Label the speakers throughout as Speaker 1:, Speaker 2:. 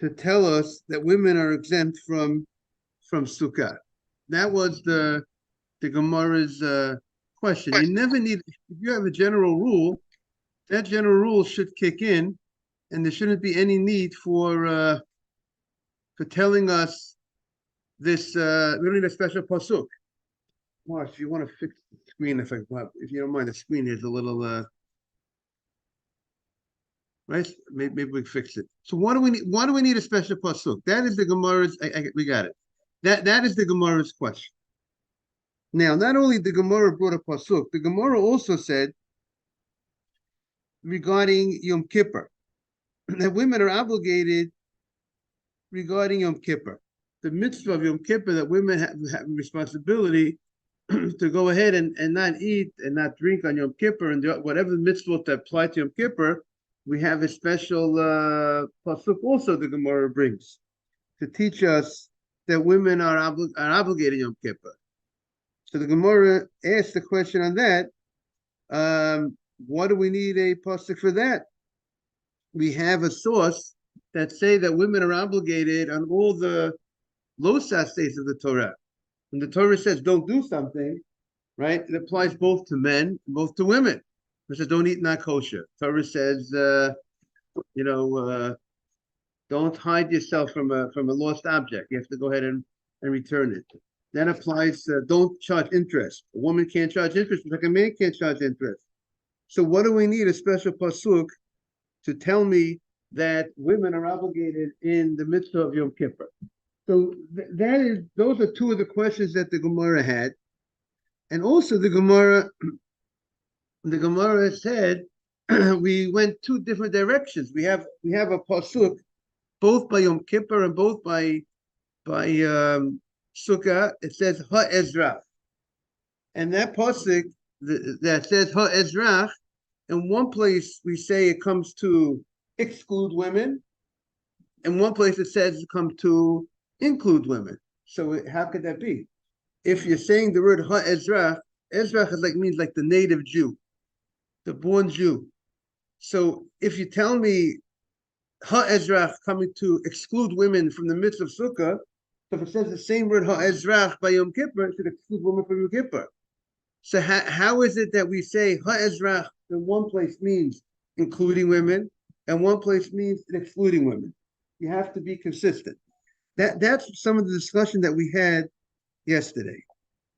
Speaker 1: to tell us that women are exempt from Sukkah. That was the Gemara's question. You never need, if you have a general rule, that general rule should kick in, and there shouldn't be any need for telling us this. We don't need a special pasuk. Mark, if you want to fix the screen, if you don't mind, the screen is a little right. Maybe we fix it. So what do we need? Why do we need a special pasuk? That is the Gemara's. We got it. That is the Gemara's question. Now, not only the Gemara brought a pasuk, the Gemara also said regarding Yom Kippur that women are obligated regarding Yom Kippur. The mitzvah of Yom Kippur, that women have responsibility to go ahead and not eat and not drink on Yom Kippur, and whatever the mitzvah that apply to Yom Kippur, we have a special pasuk also the Gemara brings to teach us that women are obligated Yom Kippur. So the Gemara asked the question on that. Why do we need a pasuk for that? We have a source that say that women are obligated on all the losas days of the Torah. When the Torah says don't do something, right, it applies both to men, both to women. It says don't eat not kosher. Torah says, don't hide yourself from a lost object. You have to go ahead and return it. That applies. Don't charge interest. A woman can't charge interest, like a man can't charge interest. So what do we need a special pasuk to tell me that women are obligated in the mitzvah of Yom Kippur? So those are two of the questions that the Gemara had, and also the Gemara said we went two different directions. We have a pasuk both by Yom Kippur and both by Sukkah. It says ha'ezrach, and that pasuk that says ha'ezrach, in one place we say it comes to exclude women, in one place it says it comes to include women. So how could that be? If you're saying the word ha'ezrach, ezrach means like the native Jew, the born Jew. So if you tell me ha'ezrach coming to exclude women from the midst of Sukkah, so if it says the same word ha'ezrach by Yom Kippur, it should exclude women from Yom Kippur. So how is it that we say ha'ezrach in one place means including women, and one place means excluding women? You have to be consistent. That's some of the discussion that we had yesterday.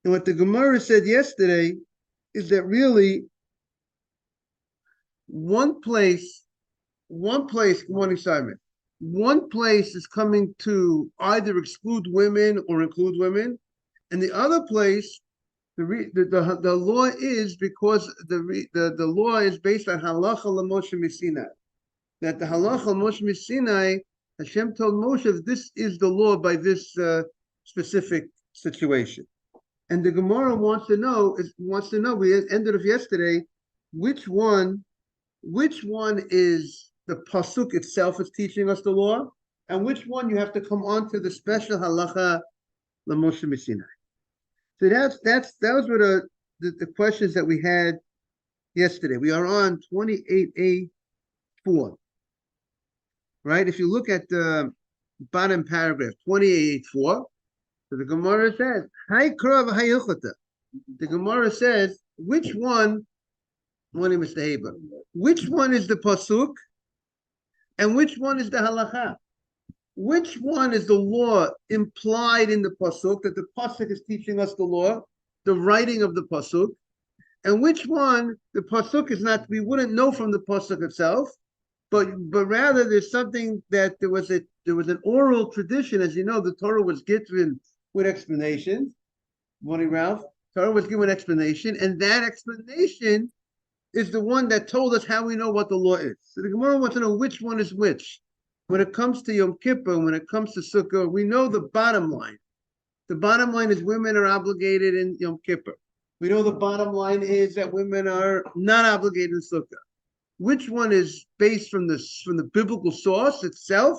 Speaker 1: And what the Gemara said yesterday is that really one place, good morning, Simon. One place is coming to either exclude women or include women, and the other place, the law is because the law is based on halacha l'Moshe Sinai. That the halacha l'Moshe Sinai, Hashem told Moshe that this is the law by this specific situation. And the Gemara wants to know. We ended off yesterday. Which one is the pasuk itself is teaching us the law, and which one you have to come on to the special halacha l'Moshe Sinai. So that was what the questions that we had yesterday. We are on 28a4. Right? If you look at the bottom paragraph, 28.4, so the Gemara says, the Gemara says, which one, Mr. Haber, which one is the pasuk and which one is the halacha? Which one is the law implied in the pasuk, that the pasuk is teaching us the law, the writing of the pasuk, and which one the pasuk is not, we wouldn't know from the pasuk itself, but rather there's something that there was an oral tradition. As you know, the Torah was given with explanations. Morning, Ralph. Torah was given explanation, and that explanation is the one that told us how we know what the law is. So the Gemara wants to know which one is which. When it comes to Yom Kippur, when it comes to Sukkah, we know the bottom line. The bottom line is women are obligated in Yom Kippur. We know the bottom line is that women are not obligated in Sukkah. Which one is based from the biblical source itself,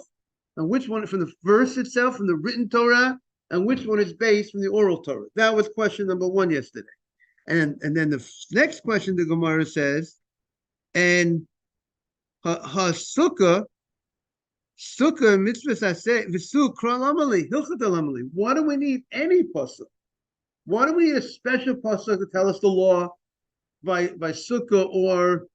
Speaker 1: and which one from the verse itself, from the written Torah, and which one is based from the oral Torah? That was question number one yesterday. And then the next question the Gemara says, and her sukkah Sukkah mitzvah saseh v'su kralamali hilchatalamali. Why do we need any pasuk? Why do we need a special pasuk to tell us the law by Sukkah or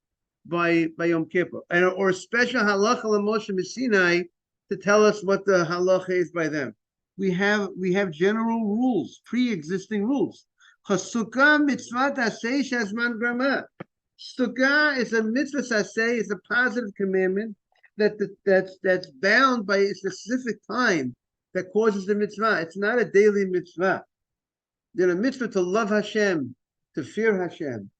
Speaker 1: by Yom Kippur, and or a special halacha l'Moshe Sinai to tell us what the halacha is by them? We have general rules, pre-existing rules. Sukkah mitzvah tasei shazman grama. Sukkah is a mitzvah saseh, is a positive commandment that's bound by a specific time that causes the mitzvah. It's not a daily mitzvah. Then a mitzvah to love Hashem, to fear Hashem,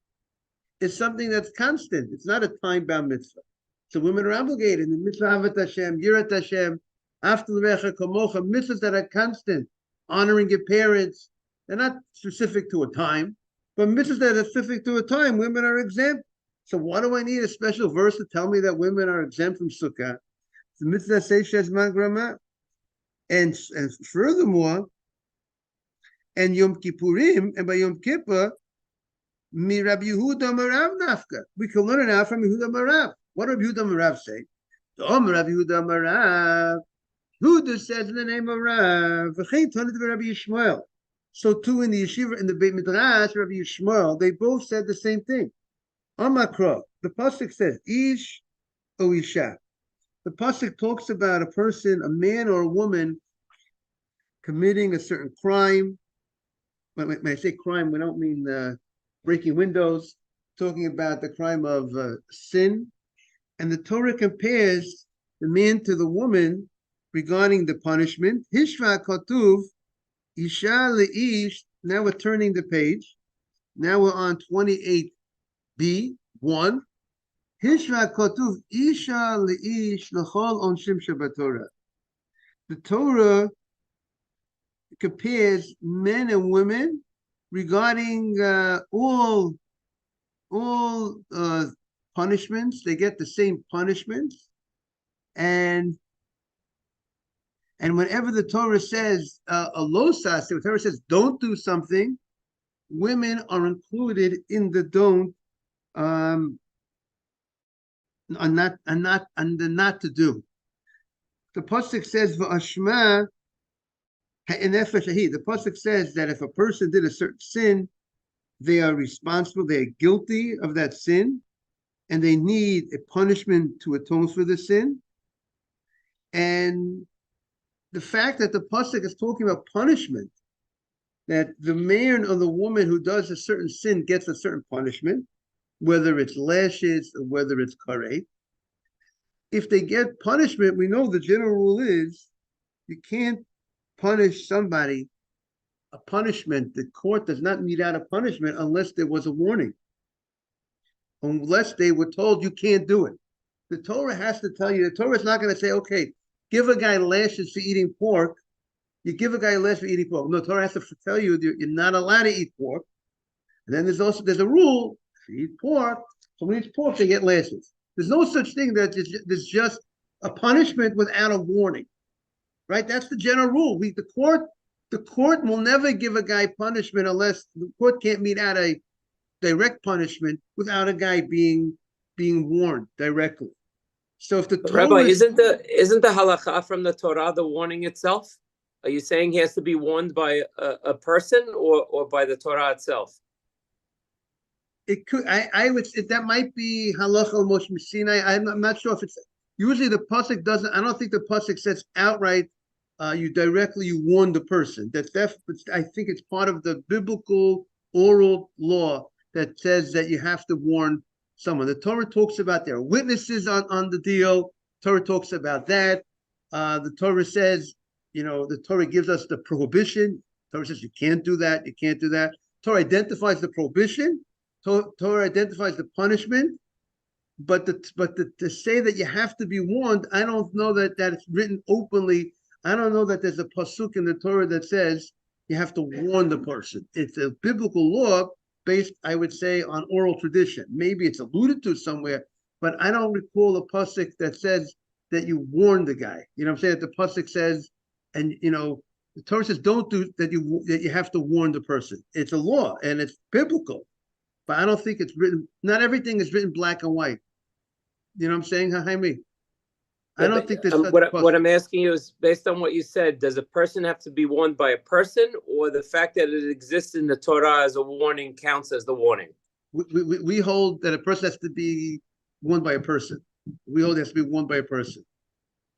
Speaker 1: is something that's constant. It's not a time-bound mitzvah. So women are obligated in the mitzvah Avat Hashem, Yirat Hashem, After Lecha Kamocha, mitzvahs that are constant, honoring your parents. They're not specific to a time, but mitzvahs that are specific to a time, women are exempt. So why do I need a special verse to tell me that women are exempt from Sukkah? The mitzvah says Shezman Grama. And furthermore, and Yom Kippurim, and by Yom Kippur, Mi Rabbi Yehuda Marav Nafka. We can learn it now from Yehuda Marav. What did Yehuda Marav say? The Rabbi Yehuda Marav. Yehuda says in the name of Rav. Rabbi Yishmael. So too in the yeshiva, in the Beit Midrash, Rabbi Yishmael, they both said the same thing. Amakra. The pasuk says Ish o Isha. The pasuk talks about a person, a man or a woman, committing a certain crime. When I say crime, we don't mean breaking windows, talking about the crime of sin. And the Torah compares the man to the woman regarding the punishment. Hishva Katuv, Isha Le'ish. Now we're turning the page. Now we're on 28b, 1. Hishva Katuv, Isha Le'ish L'chol Onshim Shabbatorah. The Torah compares men and women regarding all punishments. They get the same punishments, and whenever the Torah says a losas, the Torah says don't do something, women are included in the don't, and the not to do. The pasuk says v'ashma. The pasuk says that if a person did a certain sin, they are responsible, they are guilty of that sin, and they need a punishment to atone for the sin. And the fact that the pasuk is talking about punishment, that the man or the woman who does a certain sin gets a certain punishment, whether it's lashes or whether it's karet. If they get punishment, we know the general rule is you can't punish somebody a punishment. The court does not mete out a punishment unless there was a warning, unless they were told you can't do it. The Torah has to tell you. The Torah is not going to say, okay, give a guy lashes for eating pork. You give a guy lashes for eating pork. No, the Torah has to tell you you're not allowed to eat pork. And then there's a rule: if you eat pork, someone eats pork, they get lashes. There's no such thing that there's just a punishment without a warning. Right? That's the general rule. The court will never give a guy punishment unless the court can't mete out a direct punishment without a guy being warned directly. So if the Torah
Speaker 2: Rabbi, isn't the halacha from the Torah the warning itself? Are you saying he has to be warned by a person or by the Torah itself?
Speaker 1: It could. I would. That might be halacha Moshe Sinai. I'm not sure if it's. Usually the pasuk doesn't. I don't think the pasuk says outright. You warn the person. I think it's part of the biblical oral law that says that you have to warn someone. The Torah talks about there are witnesses on the deal. Torah talks about that. The Torah says, the Torah gives us the prohibition. Torah says you can't do that. You can't do that. Torah identifies the prohibition. Torah identifies the punishment. But to say that you have to be warned, I don't know that it's written openly. I don't know that there's a pasuk in the Torah that says you have to warn the person. It's a biblical law based, I would say, on oral tradition. Maybe it's alluded to somewhere, but I don't recall a pasuk that says that you warn the guy. You know what I'm saying? That the pasuk says, and the Torah says don't do that. You have to warn the person. It's a law and it's biblical, but I don't think it's written. Not everything is written black and white. You know what I'm saying, Jaime? I don't think there's such
Speaker 2: what I'm asking you is, based on what you said, does a person have to be warned by a person, or the fact that it exists in the Torah as a warning counts as the warning?
Speaker 1: We hold that a person has to be warned by a person. We hold it has to be warned by a person.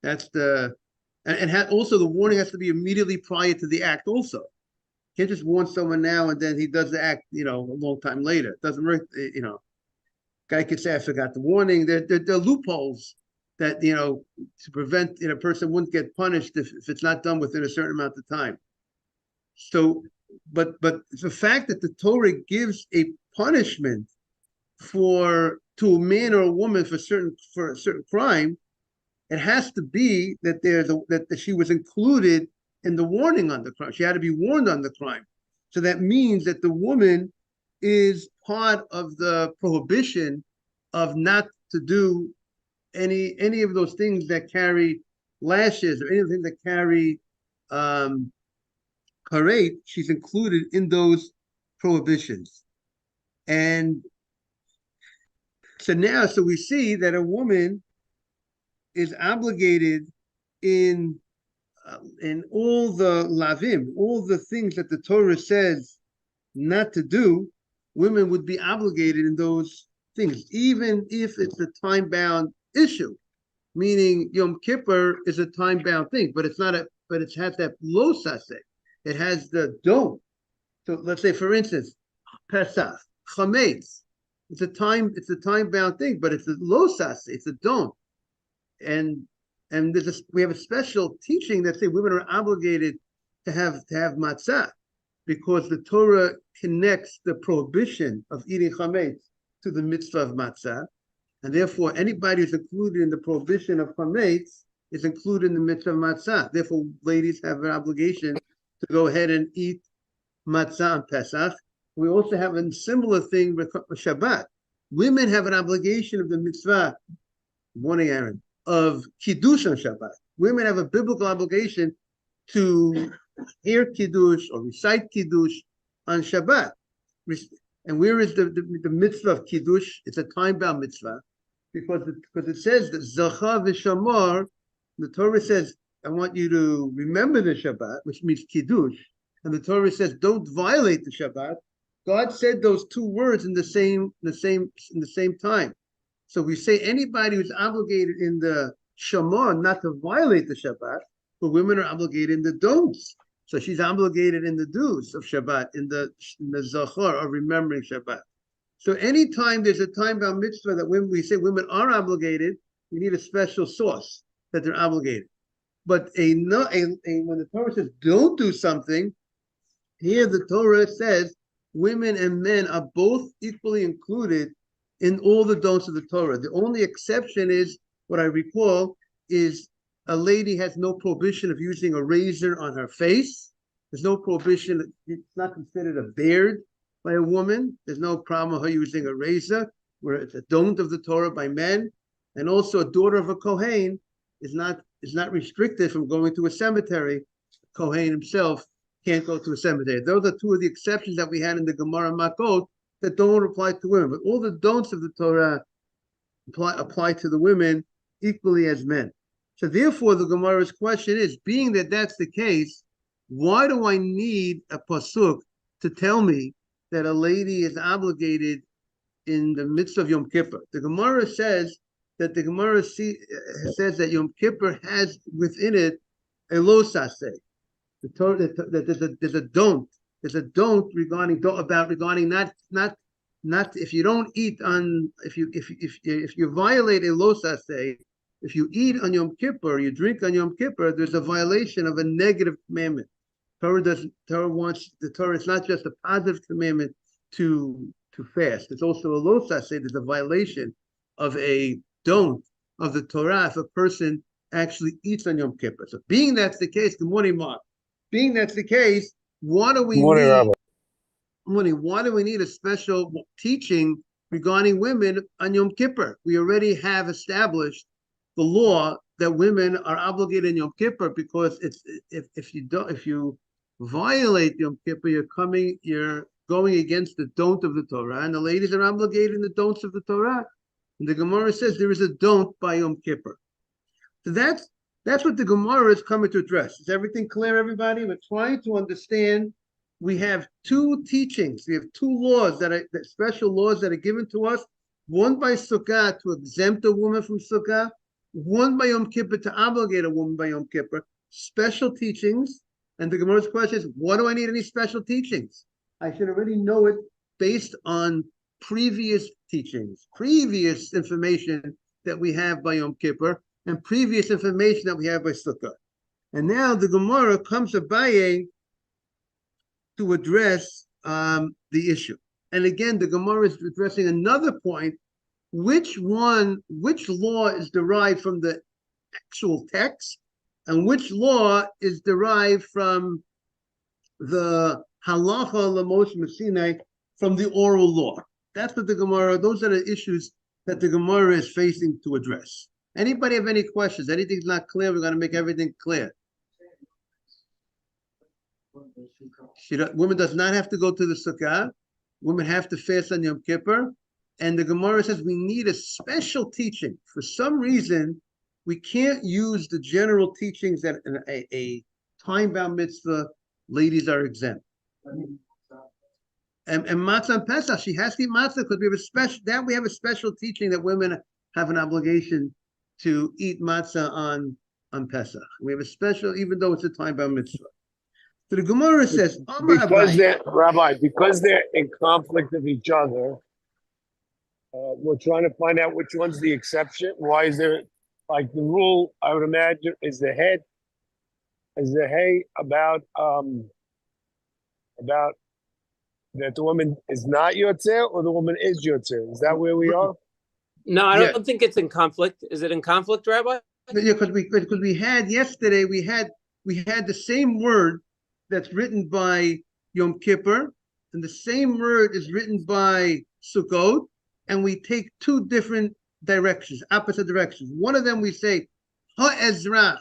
Speaker 1: That's the also the warning has to be immediately prior to the act. Also, you can't just warn someone now and then he does the act, a long time later. It doesn't work. Guy could say I forgot the warning. There are loopholes that to prevent a person wouldn't get punished if it's not done within a certain amount of time. So, but the fact that the Torah gives a punishment to a man or a woman for a certain crime, it has to be that that she was included in the warning on the crime. She had to be warned on the crime. So that means that the woman is part of the prohibition of not to do any of those things that carry lashes or anything that carry karet. She's included in those prohibitions. And so we see that a woman is obligated in all the lavim, all the things that the Torah says not to do. Women would be obligated in those things, even if it's a time-bound issue. Meaning, Yom Kippur is a time-bound thing, but it's not but it has that lo saseh. It has the don't. So let's say, for instance, Pesach, Chametz. It's a time-bound thing, but it's a lo saseh. It's a don't. And we have a special teaching that say women are obligated to have matzah, because the Torah connects the prohibition of eating chametz to the mitzvah of matzah, and therefore anybody who's included in the prohibition of chametz is included in the mitzvah of matzah. Therefore, ladies have an obligation to go ahead and eat matzah on Pesach. We also have a similar thing with Shabbat. Women have an obligation of the mitzvah. Good morning, Aaron. Of Kiddush on Shabbat. Women have a biblical obligation to hear Kiddush or recite Kiddush on Shabbat. And where is the mitzvah of Kiddush? It's a time-bound mitzvah because it says that Zacha v'Shamar, the Torah says, I want you to remember the Shabbat, which means Kiddush. And the Torah says, don't violate the Shabbat. God said those two words in the same time. So we say anybody who's obligated in the Shamar not to violate the Shabbat, but women are obligated in the don'ts. So she's obligated in the do's of Shabbat, in the Zachar of remembering Shabbat. So anytime there's a time-bound mitzvah that we say women are obligated, we need a special source that they're obligated. But when the Torah says don't do something, here the Torah says women and men are both equally included in all the don'ts of the Torah. The only exception is, what I recall, is a lady has no prohibition of using a razor on her face. There's no prohibition. It's not considered a beard by a woman. There's no problem with her using a razor, where it's a don't of the Torah by men. And also a daughter of a Kohen is not restricted from going to a cemetery. Kohen himself can't go to a cemetery. Those are two of the exceptions that we had in the Gemara Makot that don't apply to women. But all the don'ts of the Torah apply to the women equally as men. So therefore, the Gemara's question is, being that that's the case, why do I need a pasuk to tell me that a lady is obligated in the midst of Yom Kippur? The Gemara says that says that Yom Kippur has within it a lo saseh. The Torah that there's a don't. There's a don't regarding not if you don't eat on if you violate a lo saseh. If you eat on Yom Kippur, you drink on Yom Kippur, there's a violation of a negative commandment. The Torah. It's not just a positive commandment to fast. It's also a lo saseh. There's a violation of a don't of the Torah if a person actually eats on Yom Kippur. So, being that's the case, good morning, Mark. Being that's the case, why do we need a special teaching regarding women on Yom Kippur? We already have established the law that women are obligated in Yom Kippur, because if you violate Yom Kippur, you're going against the don't of the Torah, and the ladies are obligated in the don'ts of the Torah. And the Gemara says there is a don't by Yom Kippur. So that's what the Gemara is coming to address. Is everything clear, everybody? We're trying to understand. We have two teachings. We have two laws special laws that are given to us. One by Sukkah to exempt a woman from Sukkah. One by Yom Kippur to obligate a woman by Yom Kippur. Special teachings. And the Gemara's question is, what do I need any special teachings? I should already know it based on previous teachings, previous information that we have by Yom Kippur, and previous information that we have by Sukkah. And now the Gemara comes to Abaye to address the issue. And again, the Gemara is addressing another point. Which law is derived from the actual text, and which law is derived from the halacha l'moshe Sinai, from the oral law? That's what the Gemara, those are the issues that the Gemara is facing to address. Anybody have any questions? Anything's not clear, we're going to make everything clear. Women does not have to go to the Sukkah. Women have to fast on Yom Kippur. And the Gemara says we need a special teaching. For some reason, we can't use the general teachings that in a time-bound mitzvah, ladies are exempt. And matzah and Pesach, she has to eat matzah because we have a special teaching that women have an obligation to eat matzah on Pesach. We have a special, even though it's a time-bound mitzvah. So the Gemara says,
Speaker 3: because they're in conflict of each other, we're trying to find out which one's the exception. Why is there, like the rule, I would imagine, is the hay about that the woman is not Yotzer or the woman is Yotzer? Is that where we are?
Speaker 2: No, I don't think it's in conflict. Is it in conflict, Rabbi?
Speaker 1: Yeah, because we had yesterday, we had the same word that's written by Yom Kippur, and the same word is written by Sukkot, and we take two different directions, opposite directions. One of them we say, Ha'ezrach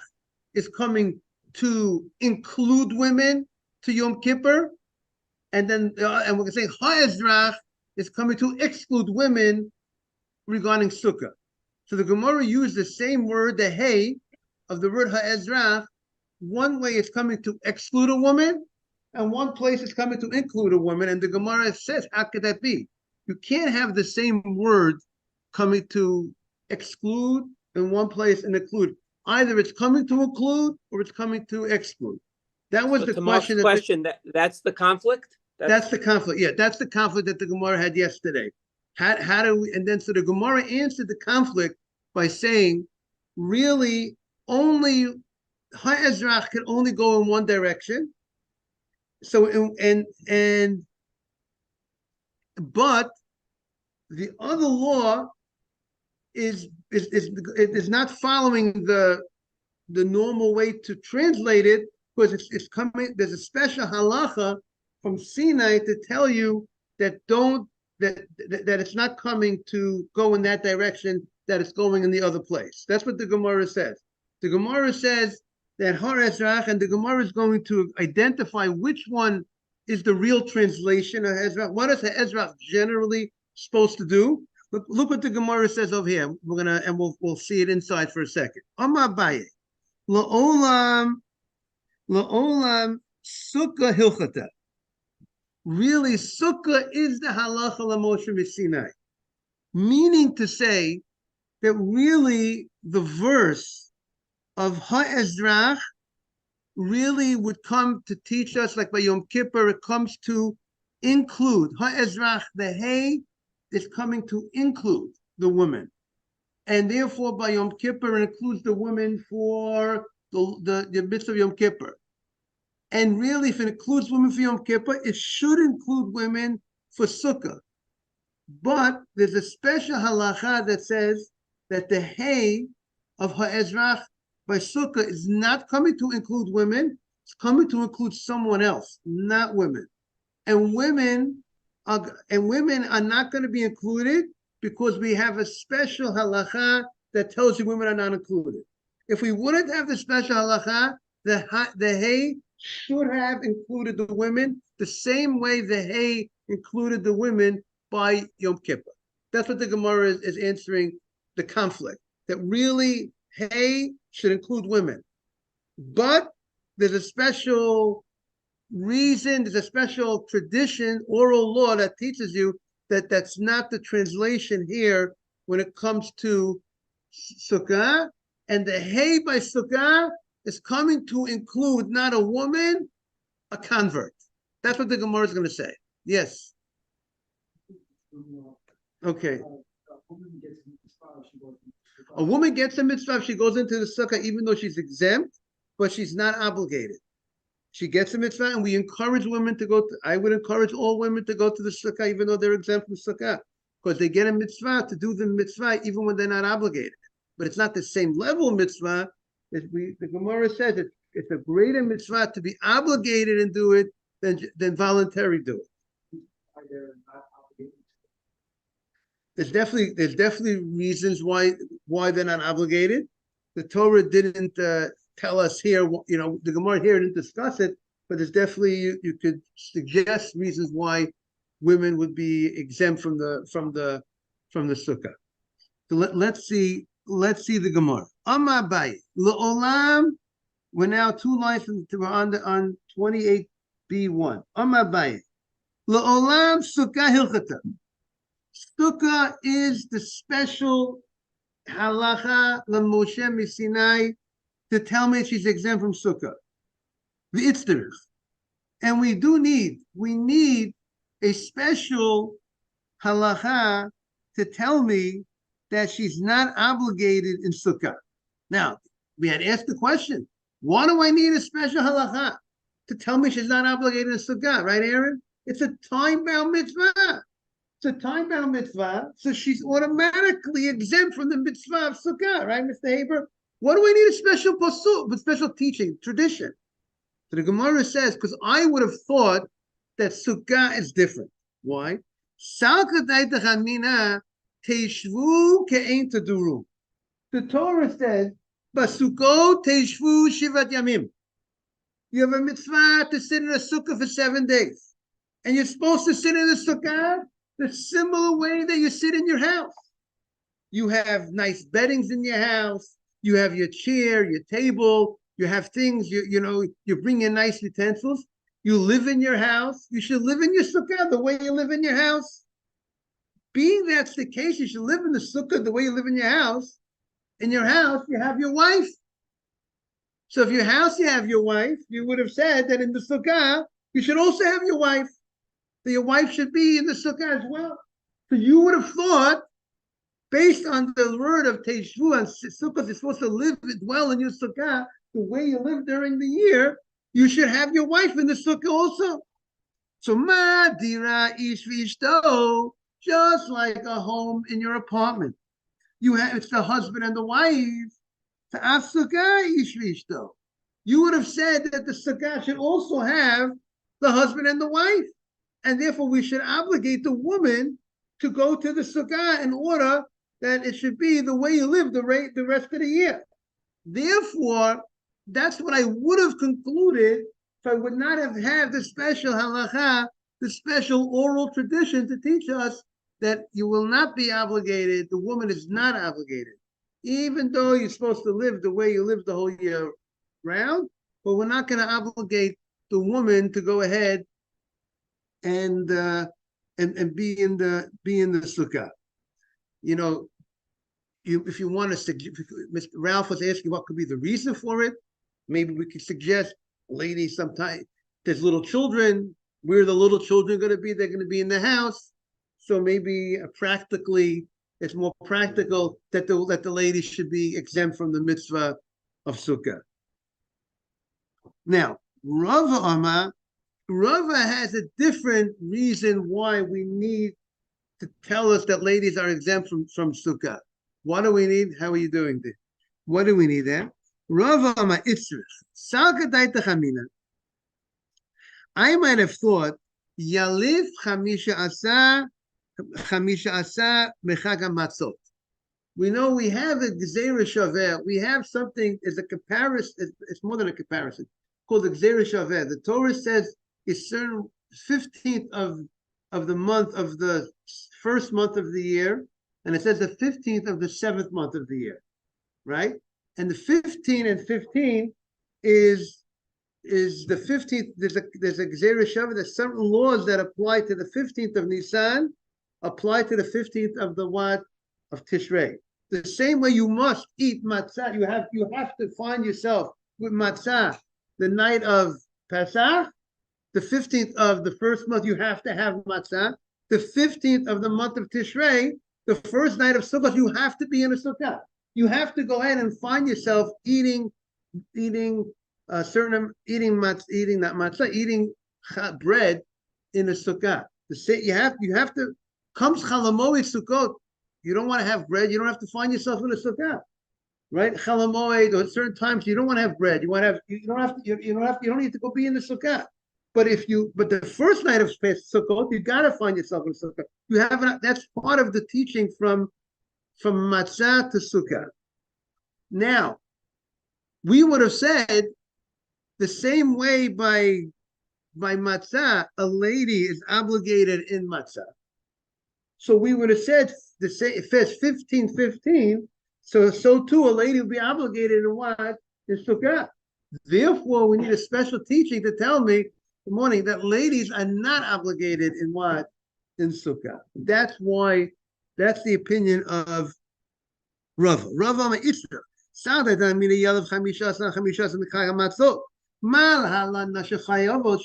Speaker 1: is coming to include women to Yom Kippur, and then and we're going to say Ha'ezrach is coming to exclude women regarding Sukkah. So the Gemara used the same word, the hey, of the word Ha'ezrach. One way it's coming to exclude a woman, and one place it's coming to include a woman. And the Gemara says, how could that be? You can't have the same word coming to exclude in one place and include. Either it's coming to include or it's coming to exclude. That was the question.
Speaker 2: That's the conflict?
Speaker 1: That's the conflict. Yeah, that's the conflict that the Gemara had yesterday. How do we? And then so the Gemara answered the conflict by saying, really, only Ha'ezrach can only go in one direction. So but the other law is not following the normal way to translate it, because it's coming. There's a special halacha from Sinai to tell you that it's not coming to go in that direction, that it's going in the other place. That's what the Gemara says. The Gemara says that Ha'ezrach, and the Gemara is going to identify which one is the real translation of Ha'ezrach. What is Ha'ezrach generally supposed to do? Look what the Gemara says over here. We'll see it inside for a second. Amar Abaye, la'olam Sukkah hilchata. Really, Sukkah is the halacha l'moshe Sinai, meaning to say that really the verse of Ha'ezrach really would come to teach us, like by Yom Kippur, it comes to include. Ha'ezrach, the hay, is coming to include the women. And therefore, by Yom Kippur, it includes the women for the mitzvah of Yom Kippur. And really, if it includes women for Yom Kippur, it should include women for Sukkah. But there's a special halacha that says that the hay of Ha'ezrach by Sukkah is not coming to include women, it's coming to include someone else, not women. And women are not going to be included because we have a special halacha that tells you women are not included. If we wouldn't have the special halacha, the hay should have included the women the same way the hay included the women by Yom Kippur. That's what the Gemara is answering the conflict. That really hay should include women. But there's a special reason, there's a special tradition, oral law that teaches you that that's not the translation here when it comes to Sukkah. And the Hey by Sukkah is coming to include not a woman, a convert. That's what the Gemara is going to say. Yes. Okay. A woman gets a mitzvah if she goes into the sukkah, even though she's exempt, but she's not obligated. She gets a mitzvah, and we encourage women to go to, I would encourage all women to go to the sukkah, even though they're exempt from sukkah, because they get a mitzvah to do the mitzvah, even when they're not obligated. But it's not the same level of mitzvah. The Gemara says it's a greater mitzvah to be obligated and do it than voluntary do it. There's definitely reasons why they're not obligated. The Torah didn't tell us here. The Gemara here didn't discuss it, but there's definitely you could suggest reasons why women would be exempt from the sukkah. So let's see the Gemara. Amar Abaye le'olam. We're now 2 lines on 28b1. Amar Abaye le'olam sukkah hilchata. Sukkah is the special halacha l'Moshe Misinai to tell me she's exempt from sukkah. The itzterich. And we need a special halacha to tell me that she's not obligated in sukkah. Now, we had asked the question, why do I need a special halacha to tell me she's not obligated in sukkah, right, Aaron? It's a time-bound mitzvah. It's a time-bound mitzvah, so she's automatically exempt from the mitzvah of sukkah, right, Mr. Haber? What do I need a special pasuk, a special teaching, tradition? So the Gemara says, because I would have thought that sukkah is different. Why? The Torah says, Basukot teishvu shivat yamim. You have a mitzvah to sit in a sukkah for 7 days. And you're supposed to sit in the sukkah the similar way that you sit in your house. You have nice beddings in your house. You have your chair, your table. You have things, you bring in nice utensils. You live in your house. You should live in your sukkah the way you live in your house. Being that's the case, you should live in the sukkah the way you live in your house. In your house, you have your wife. So if your house, you have your wife, you would have said that in the sukkah, you should also have your wife. So your wife should be in the sukkah as well. So you would have thought, based on the word of Teshvu and sukkah, you're supposed to live well in your sukkah the way you live during the year, you should have your wife in the sukkah also. So ma dira ish v'ishto, just like a home in your apartment. It's the husband and the wife. Ta'af sukkah ish v'ishto. You would have said that the sukkah should also have the husband and the wife. And therefore, we should obligate the woman to go to the sukkah in order that it should be the way you live the rest of the year. Therefore, that's what I would have concluded if I would not have had the special halacha, the special oral tradition to teach us that you will not be obligated, the woman is not obligated, even though you're supposed to live the way you live the whole year round, but we're not going to obligate the woman to go ahead and be in the sukkah. If you want to suggest, Mr. Ralph was asking what could be the reason for it. Maybe we could suggest, ladies, sometimes there's little children. Where are the little children going to be? They're going to be in the house. So maybe practically, it's more practical that the ladies should be exempt from the mitzvah of sukkah. Now, Rava has a different reason why we need to tell us that ladies are exempt from sukkah. What do we need? How are you doing this? What do we need there? Rava Amar Itzrich. Salkadaita Chamina. I might have thought Yalif Chamisha Asa Mechag Matzot. We know we have a Gzeira Shaveh. We have something as a comparison. It's more than a comparison. Called the Gzeira Shaveh. The Torah says it's certain 15th of the month of the first month of the year, and it says the 15th of the 7th month of the year, right? And the 15 and 15 is the 15th. There's a Gzeira Shava. There's certain laws that apply to the 15th of Nisan, apply to the 15th of the what of Tishrei. The same way you must eat matzah. You have to find yourself with matzah the night of Pesach, the 15th of the first month. You have to have matzah. The 15th of the month of Tishrei, the first night of Sukkot, you have to be in a sukkah. You have to go ahead and find yourself eating bread in a sukkah. You have to comes chalamoid sukkot. You don't want to have bread. You don't have to find yourself in a sukkah, right? Chalamoid or at certain times you don't want to have bread. You don't need to go be in the sukkah. But the first night of Sukkot, you got to find yourself in sukkah. That's part of the teaching from matzah to sukkah. Now, we would have said the same way by matzah, a lady is obligated in matzah. So we would have said the same. If it's 15:15, so too a lady will be obligated in what? In sukkah. Therefore, we need a special teaching to tell me the morning that ladies are not obligated in what? In sukkah. That's the opinion of Rava. Rava Ma'isra.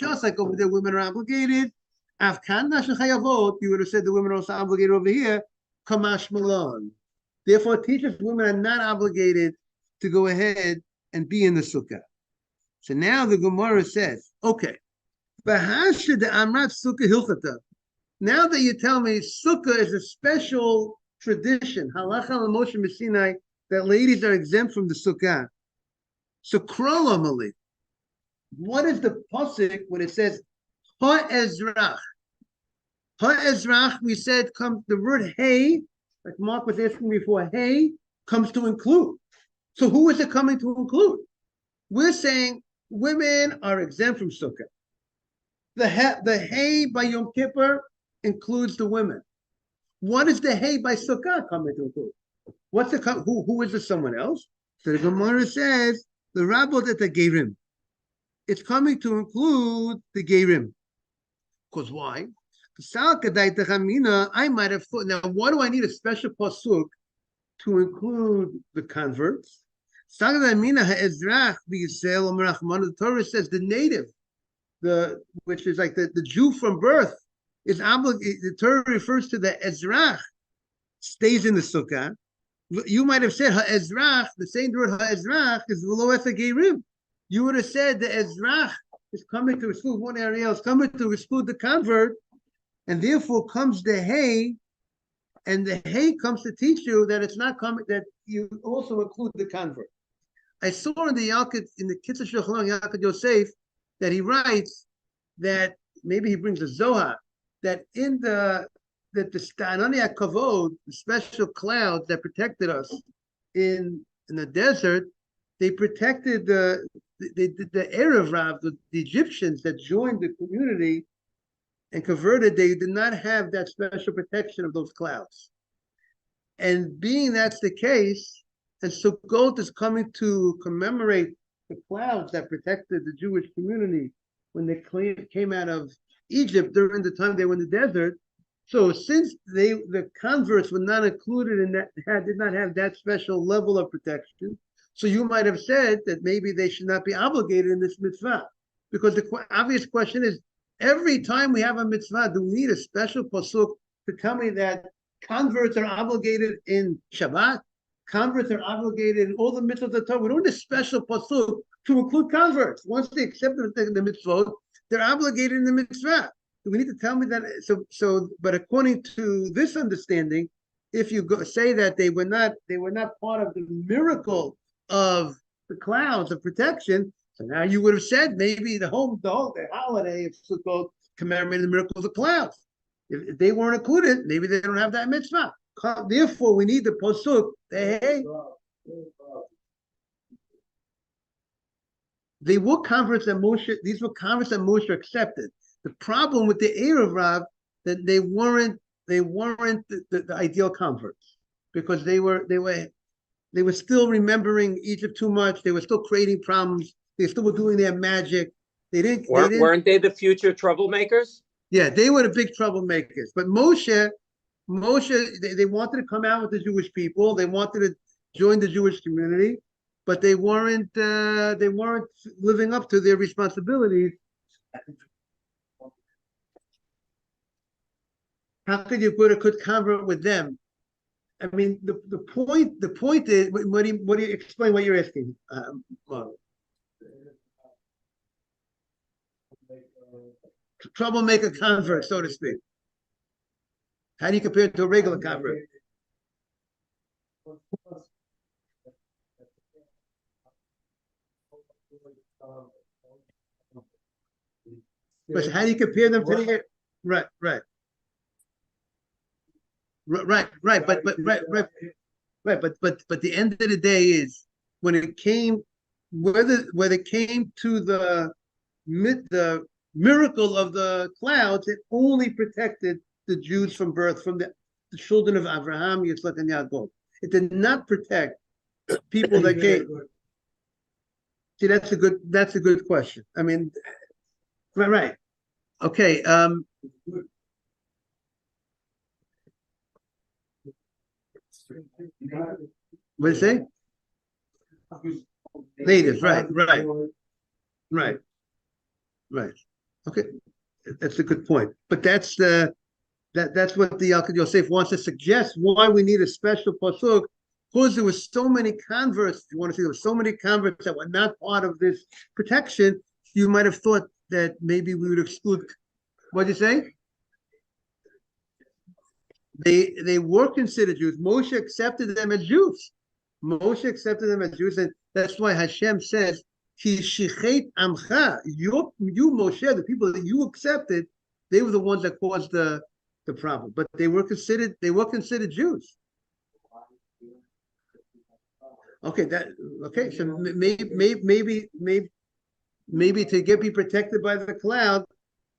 Speaker 1: Just like over there, women are obligated. You would have said the women are also obligated over here. Kamash Malon. Therefore, it teaches women are not obligated to go ahead and be in the sukkah. So now the Gemara says, okay, now that you tell me sukkah is a special tradition, halacha l'Moshe Messinai, that ladies are exempt from the sukkah. So krolamali, what is the pasuk when it says ha'ezrach? Ha'ezrach, we said, comes the word hey, like Mark was asking before, hey comes to include. So who is it coming to include? We're saying women are exempt from sukkah. The hay by Yom Kippur includes the women. What is the hay by Sukkah coming to include? Who is it? Someone else? So the Gemara says the rabbot at the Gerim. It's coming to include the Gerim. Because why? I might have thought. Now, why do I need a special pasuk to include the converts? The Torah says the native, which is like the Jew from birth, is obligated. The Torah refers to the Ezrach, stays in the sukkah. You might have said ha'ezrach, the same word ha'ezrach is v'lo gerim. You would have said the Ezrach is coming to exclude one area else, coming to exclude the convert, and therefore comes the hay, and the hay comes to teach you that it's not coming, that you also include the convert. I saw in the Kitzur Shulchan Aruch Yalkut Yosef that he writes that maybe he brings a Zohar that the Stanani Kavod, the special clouds that protected us in the desert, they protected the Erev Rav, the Egyptians that joined the community and converted. They did not have that special protection of those clouds. And being that's the case, and Sukkot is coming to commemorate the clouds that protected the Jewish community when they came out of Egypt during the time they were in the desert. So since the converts were not included in that, did not have that special level of protection, so you might have said that maybe they should not be obligated in this mitzvah. Because the obvious question is, every time we have a mitzvah, do we need a special pasuk to tell me that converts are obligated in Shabbat? Converts are obligated in all the mitzvahs of the Torah. We don't need a special pasuk to include converts. Once they accept the mitzvot, they're obligated in the mitzvah. Do we need to tell me that? But according to this understanding, if you say that they were not part of the miracle of the clouds of protection, so now you would have said maybe the holiday of Sukkot commemorating the miracle of the clouds. If they weren't included, maybe they don't have that mitzvah. Therefore, we need the pasuk. They were converts that Moshe. These were converts that Moshe accepted. The problem with the Erev Rav that they weren't the ideal converts, because they were They were still remembering Egypt too much. They were still creating problems. They still were doing their magic.
Speaker 2: Weren't they the future troublemakers?
Speaker 1: Yeah, they were the big troublemakers. But Moshe, they wanted to come out with the Jewish people. They wanted to join the Jewish community, but they weren't living up to their responsibilities. How could you put a good convert with them? I mean, the point is, what do you explain what you're asking? Troublemaker convert, so to speak. How do you compare it to a regular convert? But how do you compare them to the right? But the end of the day is when it came, whether it came to the miracle of the clouds, it only protected the Jews from birth, from the children of Abraham, Yitzchak, and Yaakov. It did not protect people that came. See, that's a good question. I mean, right. Okay. What do you say? Natives, right. Okay, that's a good point. But that's what the Yalkut Yosef wants to suggest. Why we need a special pasuk? Because there were so many converts. If you want to see, there were so many converts that were not part of this protection. You might have thought that maybe we would exclude. What did you say? They were considered Jews. Moshe accepted them as Jews. And that's why Hashem says, "Ki shichet amcha." You Moshe, the people that you accepted, they were the ones that caused the problem. But they were considered Jews. Okay, so maybe to be protected by the cloud,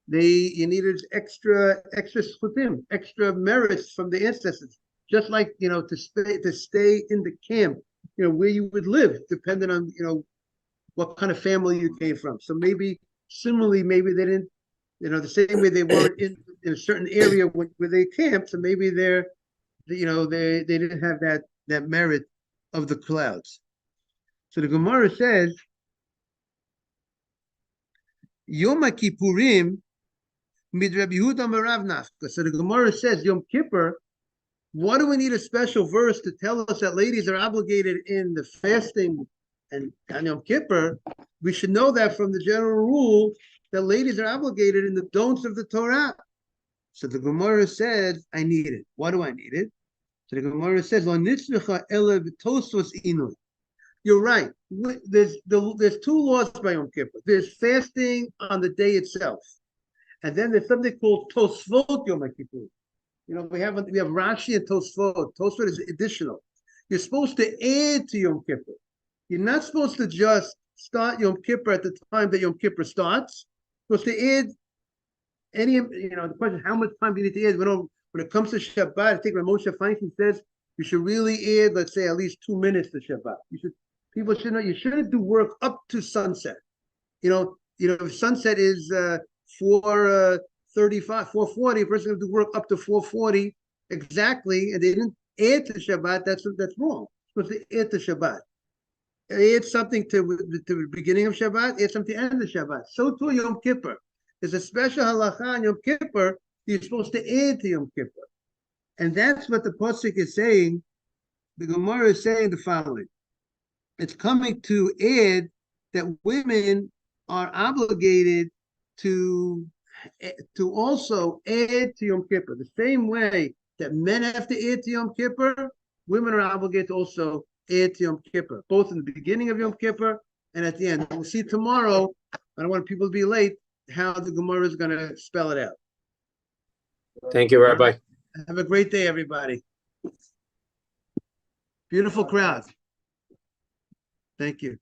Speaker 1: you needed extra schutim, extra merits from the ancestors. Just like, to stay in the camp, where you would live, depending on, what kind of family you came from. So similarly, maybe they didn't, the same way they weren't in a certain area where they camped. So maybe they didn't have that merit of the clouds. So the Gemara says, Yom Kippurim mid Rabbi Yehuda Merav Nafka. So the Gemara says, Yom Kippur, what do we need a special verse to tell us that ladies are obligated in the fasting and on Yom Kippur? We should know that from the general rule that ladies are obligated in the don'ts of the Torah. So the Gemara says, I need it. Why do I need it? So the Gemara says, you're right. There's two laws by Yom Kippur. There's fasting on the day itself, and then there's something called Tosfot Yom Kippur. We have Rashi and Tosfot. Tosfot is additional. You're supposed to add to Yom Kippur. You're not supposed to just start Yom Kippur at the time that Yom Kippur starts. You're supposed to add any. The question: how much time do you need to add? When it comes to Shabbat, I think Moshe Feinstein says you should really add, let's say, at least 2 minutes to Shabbat. People should know you shouldn't do work up to sunset. If sunset is 4:35, 4:40, a person going to do work up to 4:40 exactly, and they didn't add to Shabbat. That's wrong. You're supposed to add to Shabbat. Add something to the beginning of Shabbat. Add something to the end of Shabbat. So too Yom Kippur. There's a special halacha on Yom Kippur. You're supposed to add to Yom Kippur, and that's what the pasuk is saying. The Gemara is saying the following. It's coming to add that women are obligated to also add to Yom Kippur. The same way that men have to add to Yom Kippur, women are obligated to also add to Yom Kippur, both in the beginning of Yom Kippur and at the end. We'll see tomorrow. I don't want people to be late, how the Gemara is going to spell it out.
Speaker 2: Thank you, Rabbi.
Speaker 1: Have a great day, everybody. Beautiful crowd. Thank you.